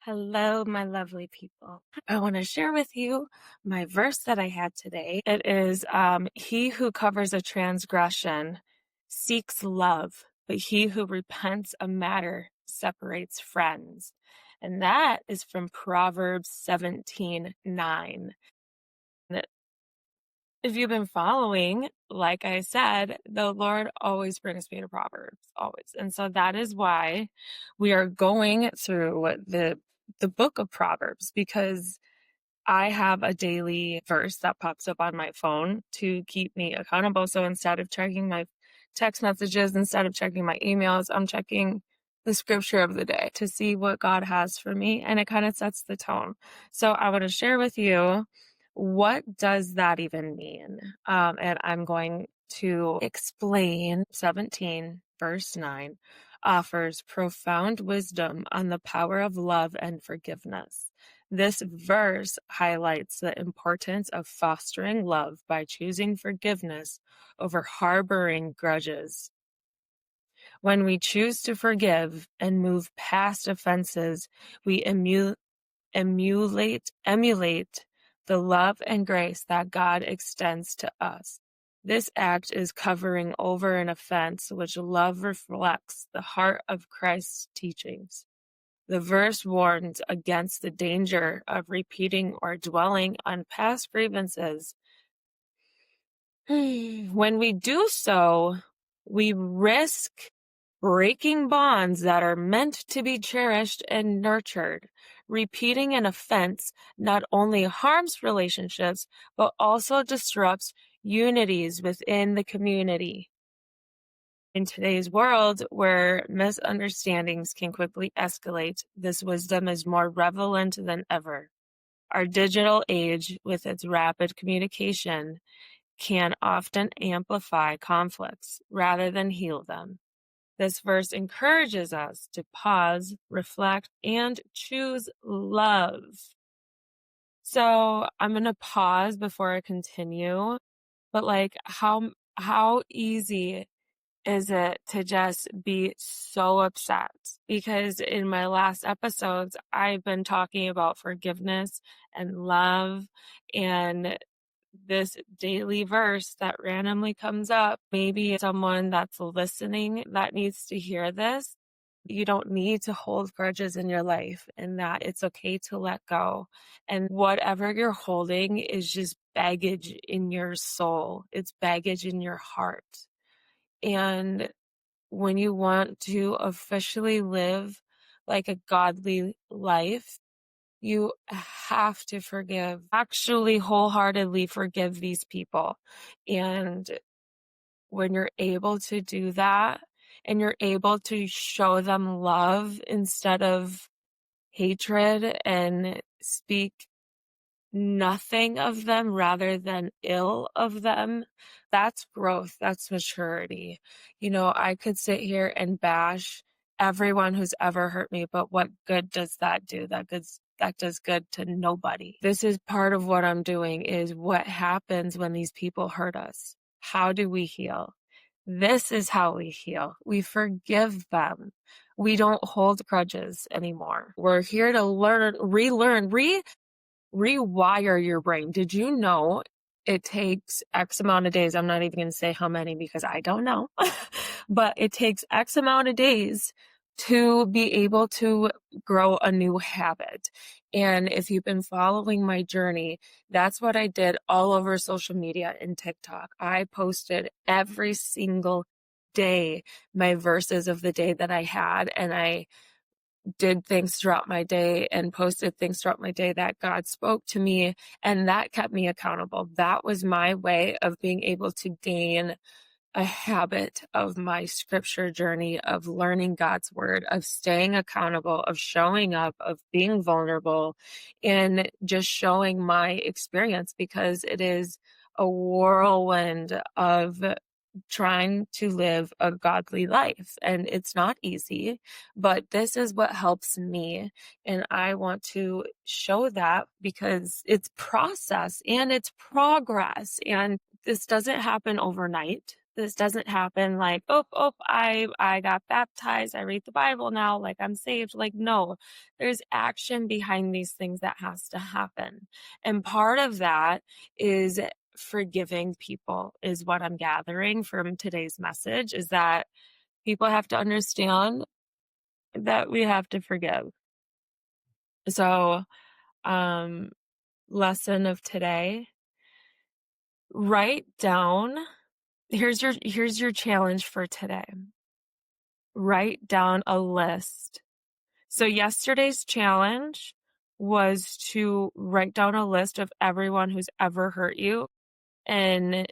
Hello, my lovely people. I want to share with you my verse that I had today. It is, he who covers a transgression seeks love, but he who repents a matter separates friends. And that is from Proverbs 17:9. If you've been following, like I said, the Lord always brings me to Proverbs, always. And so that is why we are going through the book of Proverbs, because I have a daily verse that pops up on my phone to keep me accountable. So instead of checking my text messages, instead of checking my emails, I'm checking the scripture of the day to see what God has for me. And it kind of sets the tone. So I want to share with you, what does that even mean? And I'm going to explain 17, verse 9 offers profound wisdom on the power of love and forgiveness. This verse highlights the importance of fostering love by choosing forgiveness over harboring grudges. When we choose to forgive and move past offenses, we emulate the love and grace that God extends to us. This act is covering over an offense, which love reflects the heart of Christ's teachings. The verse warns against the danger of repeating or dwelling on past grievances. When we do so, we risk breaking bonds that are meant to be cherished and nurtured. Repeating an offense not only harms relationships, but also disrupts unities within the community. In today's world, where misunderstandings can quickly escalate, this wisdom is more relevant than ever. Our digital age, with its rapid communication, can often amplify conflicts rather than heal them. This verse encourages us to pause, reflect, and choose love. So I'm going to pause before I continue, but how easy is it to just be so upset? Because in my last episodes, I've been talking about forgiveness and love, and this daily verse that randomly comes up. Maybe someone that's listening that needs to hear this. You don't need to hold grudges in your life, and that it's okay to let go. And whatever you're holding is just baggage in your soul. It's baggage in your heart. And when you want to officially live like a godly life, you have to forgive, actually wholeheartedly forgive these people. And when you're able to do that and you're able to show them love instead of hatred and speak nothing of them rather than ill of them, that's growth. That's maturity. I could sit here and bash everyone who's ever hurt me, but what good does that do? That does good to nobody. This is part of what I'm doing, is what happens when these people hurt us. How do we heal? This is how we heal. We forgive them. We don't hold grudges anymore. We're here to rewire your brain. Did you know it takes X amount of days? I'm not even going to say how many because I don't know, but it takes X amount of days to be able to grow a new habit. And if you've been following my journey, that's what I did all over social media and TikTok. I posted every single day my verses of the day that I had, and I did things throughout my day and posted things throughout my day that God spoke to me, and that kept me accountable. That was my way of being able to gain a habit of my scripture journey, of learning God's word, of staying accountable, of showing up, of being vulnerable, and just showing my experience, because it is a whirlwind of trying to live a godly life. And it's not easy, but this is what helps me. And I want to show that because it's process and it's progress. And this doesn't happen overnight. This doesn't happen like, I got baptized, I read the Bible now, like I'm saved. Like, no, there's action behind these things that has to happen. And part of that is forgiving people, is what I'm gathering from today's message, is that people have to understand that we have to forgive. So, lesson of today, write down, here's your challenge for today. Write down a list. So yesterday's challenge was to write down a list of everyone who's ever hurt you and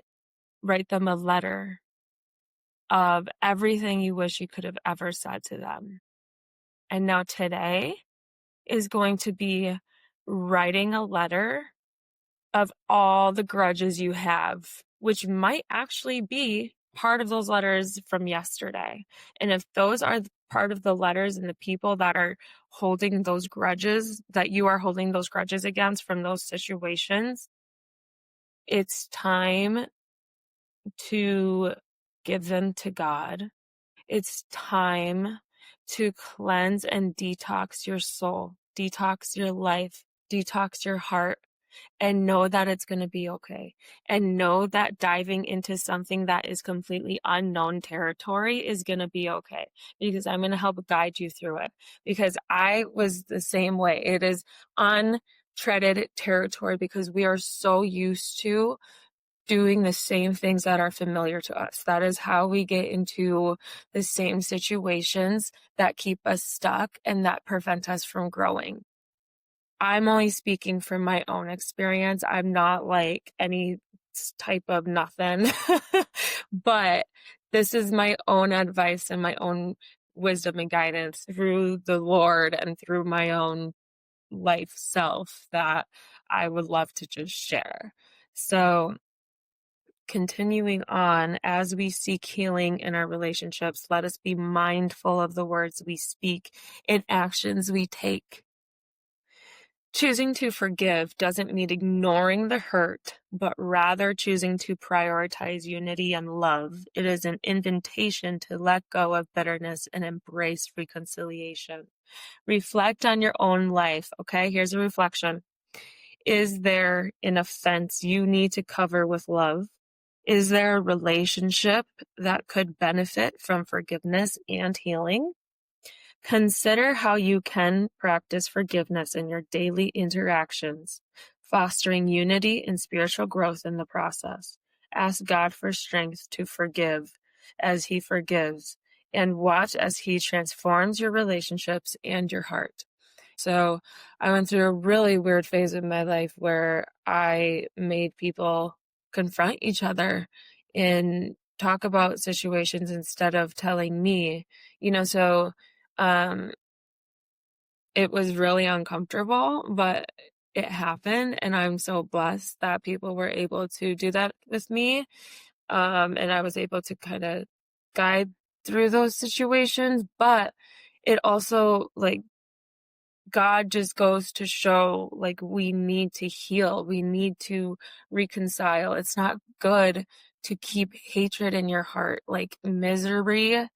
write them a letter of everything you wish you could have ever said to them. And now today is going to be writing a letter of all the grudges you have, which might actually be part of those letters from yesterday. And if those are part of the letters and the people that are holding those grudges, that you are holding those grudges against from those situations, it's time to give them to God. It's time to cleanse and detox your soul, detox your life, detox your heart, and know that it's going to be okay. And know that diving into something that is completely unknown territory is going to be okay, because I'm going to help guide you through it, because I was the same way. It is untreaded territory because we are so used to doing the same things that are familiar to us. That is how we get into the same situations that keep us stuck and that prevent us from growing. I'm only speaking from my own experience. I'm not like any type of nothing, but this is my own advice and my own wisdom and guidance through the Lord and through my own life self that I would love to just share. So, continuing on, as we seek healing in our relationships, let us be mindful of the words we speak and actions we take. Choosing to forgive doesn't mean ignoring the hurt, but rather choosing to prioritize unity and love. It is an invitation to let go of bitterness and embrace reconciliation. Reflect on your own life. Okay, here's a reflection. Is there an offense you need to cover with love? Is there a relationship that could benefit from forgiveness and healing? Consider how you can practice forgiveness in your daily interactions, fostering unity and spiritual growth in the process. Ask God for strength to forgive as He forgives, and watch as He transforms your relationships and your heart. So I went through a really weird phase in my life where I made people confront each other and talk about situations instead of telling me, so um, it was really uncomfortable, but it happened, and I'm so blessed that people were able to do that with me. And I was able to kind of guide through those situations, but it also, like, God just goes to show, like, we need to heal. We need to reconcile. It's not good to keep hatred in your heart. Like, miserable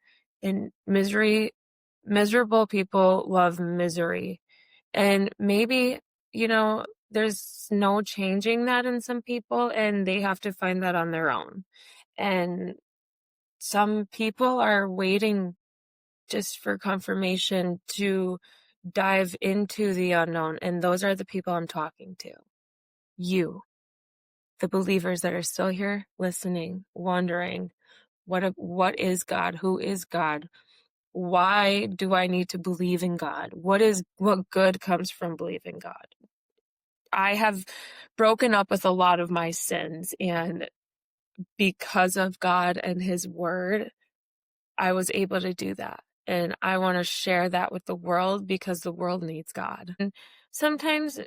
people love misery. And maybe, there's no changing that in some people, and they have to find that on their own. And some people are waiting just for confirmation to dive into the unknown. And those are the people I'm talking to. You, the believers that are still here listening, wondering, what is God? Who is God? Why do I need to believe in God? What good comes from believing God? I have broken up with a lot of my sins, and because of God and His word, I was able to do that. And I want to share that with the world because the world needs God. And sometimes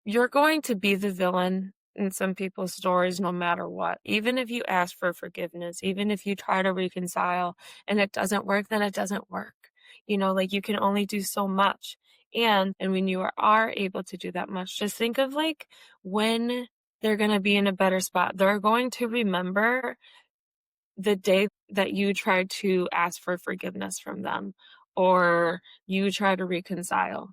you're going to be the villain in some people's stories no matter what. Even if you ask for forgiveness, even if you try to reconcile and it doesn't work, then it doesn't work. Like, you can only do so much. And when you are able to do that much, just think of, like, when they're going to be in a better spot. They're going to remember the day that you try to ask for forgiveness from them or you try to reconcile.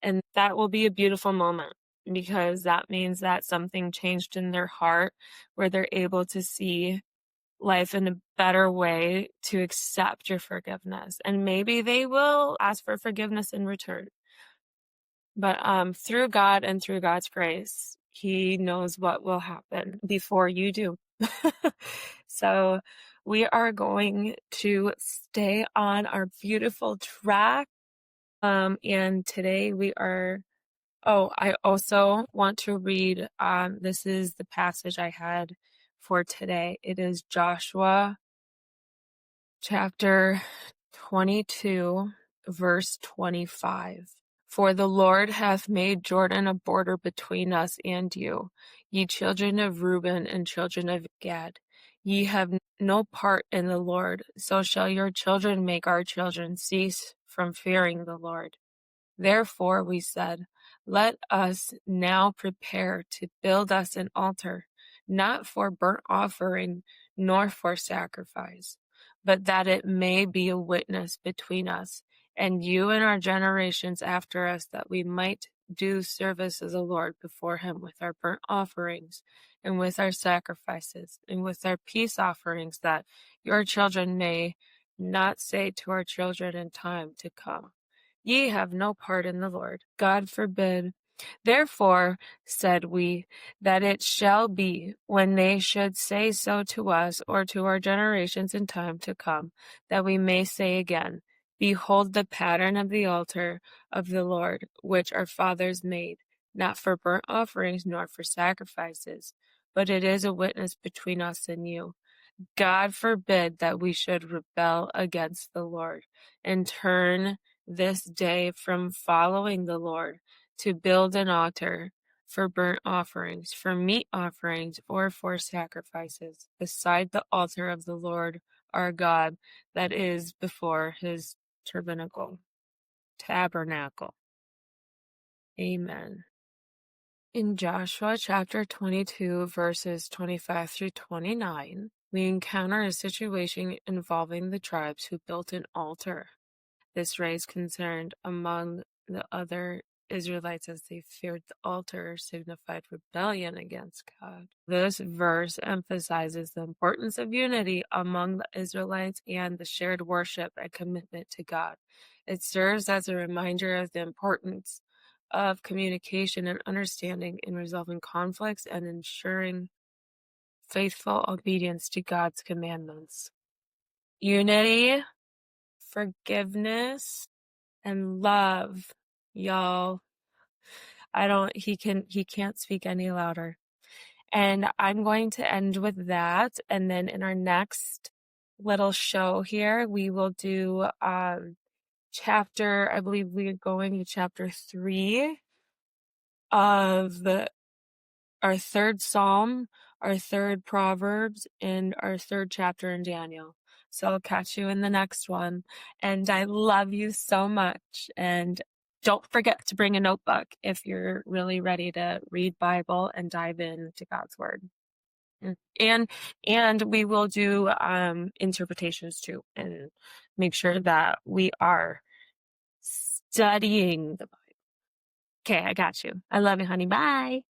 And that will be a beautiful moment because that means that something changed in their heart where they're able to see life in a better way to accept your forgiveness. And maybe they will ask for forgiveness in return. But through God and through God's grace, He knows what will happen before you do. So we are going to stay on our beautiful track. And today I also want to read, this is the passage I had for today. It is Joshua chapter 22, verse 25. For the Lord hath made Jordan a border between us and you, ye children of Reuben and children of Gad. Ye have no part in the Lord, so shall your children make our children cease from fearing the Lord. Therefore we said, let us now prepare to build us an altar, not for burnt offering, nor for sacrifice, but that it may be a witness between us and you and our generations after us, that we might do service of the Lord before him with our burnt offerings and with our sacrifices and with our peace offerings, that your children may not say to our children in time to come, ye have no part in the Lord. God forbid. Therefore said we, that it shall be, when they should say so to us or to our generations in time to come, that we may say again, behold the pattern of the altar of the Lord, which our fathers made, not for burnt offerings nor for sacrifices, but it is a witness between us and you. God forbid that we should rebel against the Lord and turn this day from following the Lord to build an altar for burnt offerings, for meat offerings, or for sacrifices, beside the altar of the Lord our God that is before his tabernacle. Amen. In Joshua chapter 22, verses 25 through 29, we encounter a situation involving the tribes who built an altar. This raised concern among the other Israelites as they feared the altar signified rebellion against God. This verse emphasizes the importance of unity among the Israelites and the shared worship and commitment to God. It serves as a reminder of the importance of communication and understanding in resolving conflicts and ensuring faithful obedience to God's commandments. Unity, forgiveness, and love, y'all. He can't speak any louder. And I'm going to end with that. And then in our next little show here, we will do I believe we're going to chapter 3 of our third Psalm, our third Proverbs, and our third chapter in Daniel. So I'll catch you in the next one. And I love you so much. And don't forget to bring a notebook if you're really ready to read Bible and dive into God's Word. And we will do interpretations too, and make sure that we are studying the Bible. Okay, I got you. I love you, honey. Bye.